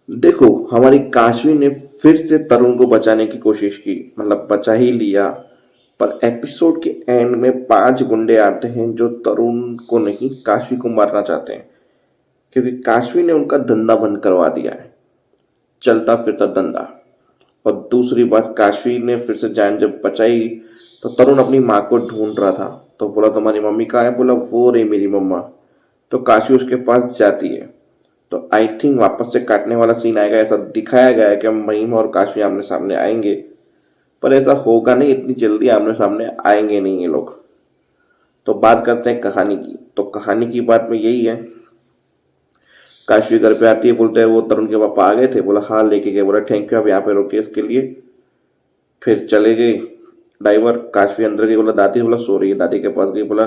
देखो, हमारी काशवी ने फिर से तरुण को बचाने की कोशिश की, मतलब बचा ही लिया। पर एपिसोड के एंड में 5 गुंडे आते हैं जो तरुण को नहीं, काशवी को मारना चाहते हैं, क्योंकि काशवी ने उनका धंधा बंद करवा दिया है, चलता फिरता धंधा। और दूसरी बात, काशवी ने फिर से जान जब बचाई तो तरुण अपनी माँ को ढूंढ रहा था। तो बोला, तुम्हारी मम्मी कहाँ है? बोला, वो रही मेरी मम्मा। तो काशवी उसके पास जाती है। तो आई थिंक वापस से काटने वाला सीन आएगा, ऐसा दिखाया गया है कि महिमा और काशवी आमने सामने आएंगे। पर ऐसा होगा नहीं, इतनी जल्दी आमने सामने आएंगे नहीं ये लोग। तो बात करते हैं कहानी की। तो कहानी की बात में यही है, काशवी घर पे आती है, बोलते हैं वो तरुण के पापा आ गए थे? बोला हाँ लेके गए। बोला थैंक यू, आप यहाँ पे रुके इसके लिए। फिर चले गए ड्राइवर। काशवी अंदर गई, बोला दादी। बोला सो रही है। दादी के पास गई, बोला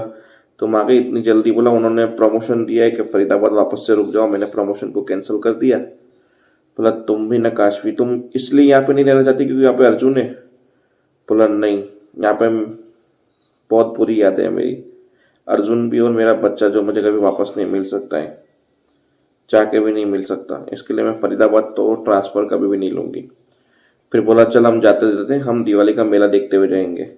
तुम आ गई इतनी जल्दी? बोला उन्होंने प्रमोशन दिया है कि फरीदाबाद वापस से रुक जाओ, मैंने प्रमोशन को कैंसिल कर दिया। बोला तुम भी ना काशवी, तुम इसलिए यहाँ पे नहीं रहना चाहती क्योंकि यहाँ पे अर्जुन है? बोला नहीं, यहाँ पे बहुत बुरी यादें हैं मेरी, अर्जुन भी और मेरा बच्चा जो मुझे कभी वापस नहीं मिल सकता है, चाह के भी नहीं मिल सकता। इसके लिए मैं फरीदाबाद तो ट्रांसफर कभी भी नहीं लूंगी। फिर बोला चल हम जाते जाते हम दिवाली का मेला देखते हुए जाएंगे।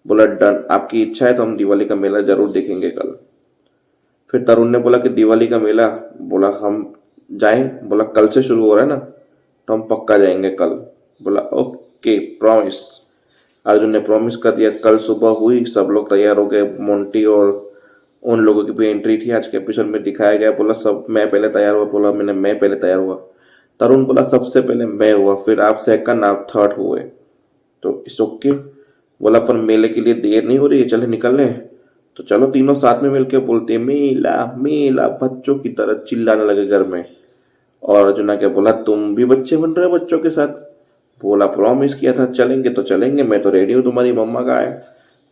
बोला डन, आपकी इच्छा है तो हम दिवाली का मेला जरूर देखेंगे कल। फिर तरुण ने बोला कि दिवाली का मेला? बोला हम जाएं? बोला कल से शुरू हो रहा है ना, तो हम पक्का जाएंगे कल। बोला ओके प्रॉमिस। अर्जुन ने प्रॉमिस कर दिया। कल सुबह हुई, सब लोग तैयार हो गए। मोंटी और उन लोगों की भी एंट्री थी आज के एपिसोड में, दिखाया गया। बोला सब मैं पहले तैयार हुआ। बोला मैं पहले तैयार हुआ। तरुण बोला सबसे पहले मैं हुआ, फिर आप सेकंड, आप थर्ड हुए। तो इस ओके। बोला पर मेले के लिए देर नहीं हो रही है, चले निकलने? तो चलो तीनों साथ में मिलकर बोलते मेला मेला, बच्चों की तरह चिल्लाने लगे घर में। और अर्जुन ने क्या बोला, तुम भी बच्चे बन रहे हो बच्चों के साथ? बोला प्रॉमिस किया था चलेंगे तो चलेंगे, मैं तो रेडी हूँ, तुम्हारी मम्मा का है।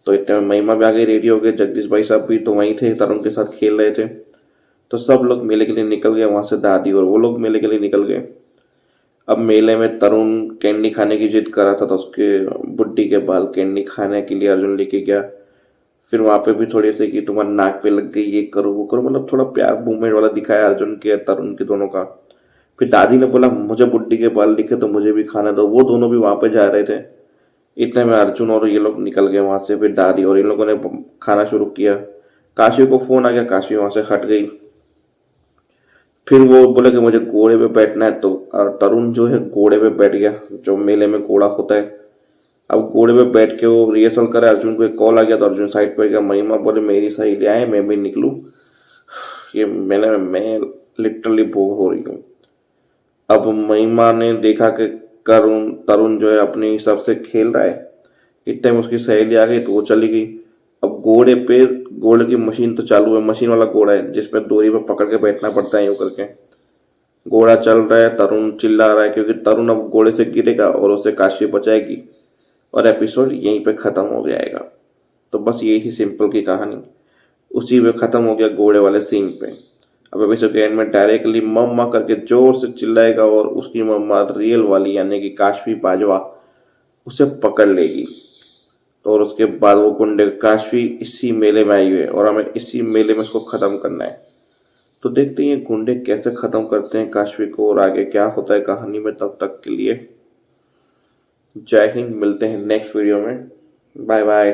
तो इतने में महिमा भी आ गई, रेडी हो गए। जगदीश भाई साहब भी तो वहीं थे, तरुण के साथ खेल रहे थे। तो सब लोग मेले के लिए निकल गए वहां से, दादी और वो लोग मेले के लिए निकल गए। अब मेले में तरुण कैंडी खाने की जिद कर रहा था, तो उसके बुड्ढी के बाल कैंडी खाने के लिए अर्जुन लेके गया। फिर वहां पे भी थोड़ी से कि तुम्हारे नाक पे लग गई, ये करो वो करो, मतलब थोड़ा प्यार मूवमेंट वाला दिखाया अर्जुन के तरुण के दोनों का। फिर दादी ने बोला मुझे बुड्ढी के बाल दिखे तो मुझे भी खाना दो, वो दोनों भी वहां पे जा रहे थे। इतने में अर्जुन और ये लोग निकल गए वहां से। फिर दादी और इन लोगों ने खाना शुरू किया। काशी को फोन आ गया, काशी वहां से हट गई। फिर वो बोले कि मुझे घोड़े पे बैठना है, तो और तरुण जो है घोड़े पे बैठ गया, जो मेले में घोड़ा होता है। अब घोड़े पे बैठ के वो रिहर्सल करे। अर्जुन को एक कॉल आ गया तो अर्जुन साइड पर गया। महिमा बोले मेरी सहेली आए, मैं भी निकलूं? ये मैं लिटरली बोर हो रही हूँ। अब महिमा ने देखा कि करुण तरुण जो है अपने हिसाब से खेल रहा है। इतने में उसकी सहेली आ गई तो वो चली गई। अब घोड़े पे, घोड़े की मशीन तो चालू है, मशीन वाला घोड़ा है जिसमें डोरी पे पकड़ के बैठना पड़ता है यूं करके। घोड़ा चल रहा है, तरुण चिल्ला रहा है क्योंकि तरुण अब घोड़े से गिरेगा और उसे काशी बचाएगी। और एपिसोड यहीं पे खत्म हो जाएगा। तो बस यही थी सिंपल की कहानी, उसी पे खत्म हो गया घोड़े वाले सीन पे। अब एपिसोड के एंड में डायरेक्टली मम्मा करके जोर से चिल्लाएगा और उसकी मम्मा रियल वाली यानी कि काशवी बाजवा उसे पकड़ लेगी। तो और उसके बाद वो गुंडे, काशवी इसी मेले में आई हुई है और हमें इसी मेले में उसको खत्म करना है। तो देखते हैं ये गुंडे कैसे खत्म करते हैं काशवी को और आगे क्या होता है कहानी में। तब तक के लिए जय हिंद, मिलते हैं नेक्स्ट वीडियो में। Bye bye.